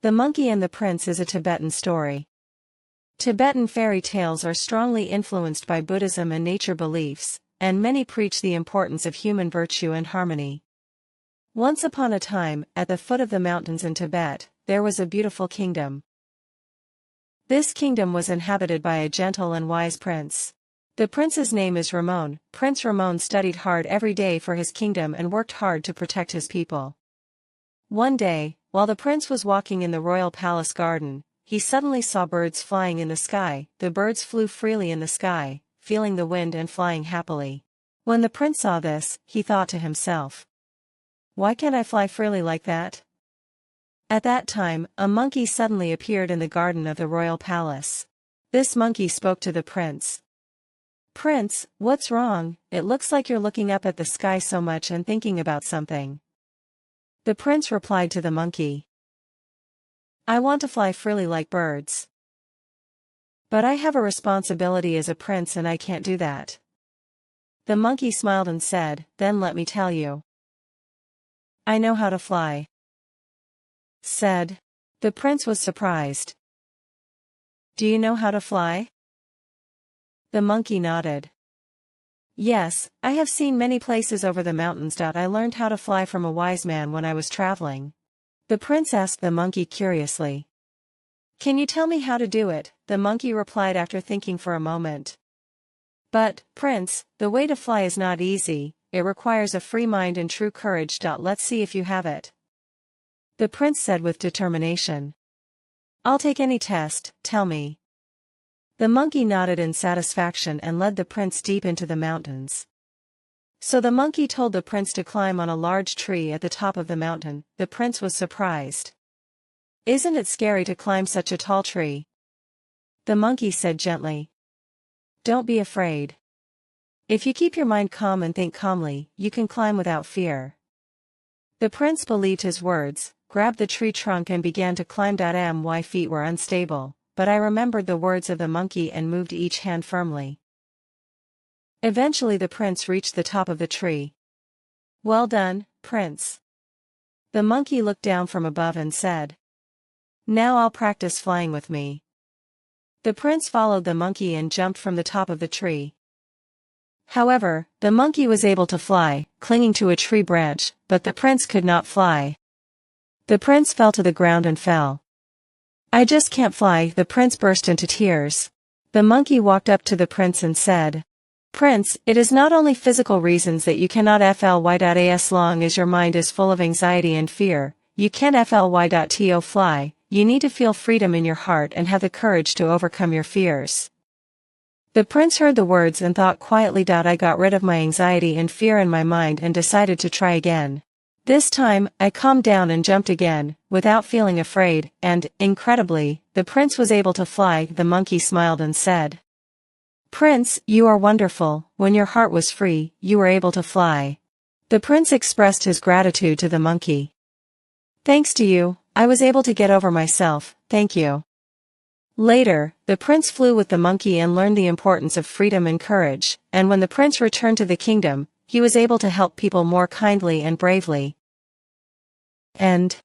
The Monkey and the Prince is a Tibetan story. Tibetan fairy tales are strongly influenced by Buddhism and nature beliefs, and many preach the importance of human virtue and harmony. Once upon a time, at the foot of the mountains in Tibet, there was a beautiful kingdom. This kingdom was inhabited by a gentle and wise prince. The prince's name is Ramon. Prince Ramon studied hard every day for his kingdom and worked hard to protect his people. One day, while the prince was walking in the royal palace garden, he suddenly saw birds flying in the sky. The birds flew freely in the sky, feeling the wind and flying happily. When the prince saw this, he thought to himself, "Why can't I fly freely like that?" At that time, a monkey suddenly appeared in the garden of the royal palace. This monkey spoke to the prince. "Prince, what's wrong? It looks like you're looking up at the sky so much and thinking about something." The prince replied to the monkey, "I want to fly freely like birds. But I have a responsibility as a prince and I can't do that." The monkey smiled and said, "Then let me tell you. I know how to fly." Said. The prince was surprised. "Do you know how to fly?" The monkey nodded. "Yes, I have seen many places over the mountains. I learned how to fly from a wise man when I was traveling." The prince asked the monkey curiously. "Can you tell me how to do it?" The monkey replied after thinking for a moment. "But, Prince, the way to fly is not easy. It requires a free mind and true courage. Let's see if you have it." The prince said with determination. "I'll take any test, tell me." The monkey nodded in satisfaction and led the prince deep into the mountains. So the monkey told the prince to climb on a large tree at the top of the mountain. The prince was surprised. "Isn't it scary to climb such a tall tree?" The monkey said gently. "Don't be afraid. If you keep your mind calm and think calmly, you can climb without fear." The prince believed his words, grabbed the tree trunk and began to climb. My feet were unstable, but I remembered the words of the monkey and moved each hand firmly. Eventually the prince reached the top of the tree. "Well done, Prince." The monkey looked down from above and said, "Now I'll practice flying with me." The prince followed the monkey and jumped from the top of the tree. However, the monkey was able to fly, clinging to a tree branch, but the prince could not fly. The prince fell to the ground and fell. "I just can't fly." The prince burst into tears. The monkey walked up to the prince and said, "Prince, it is not only physical reasons that you cannot fly. As long as your mind is full of anxiety and fear, you can't fly. You need to feel freedom in your heart and have the courage to overcome your fears." The prince heard the words and thought quietly. I got rid of my anxiety and fear in my mind and decided to try again. This time, I calmed down and jumped again, without feeling afraid, and, incredibly, the prince was able to fly. The monkey smiled and said, "Prince, you are wonderful. When your heart was free, you were able to fly." The prince expressed his gratitude to the monkey. "Thanks to you, I was able to get over myself, thank you." Later, the prince flew with the monkey and learned the importance of freedom and courage, and when the prince returned to the kingdom, he was able to help people more kindly and bravely. End.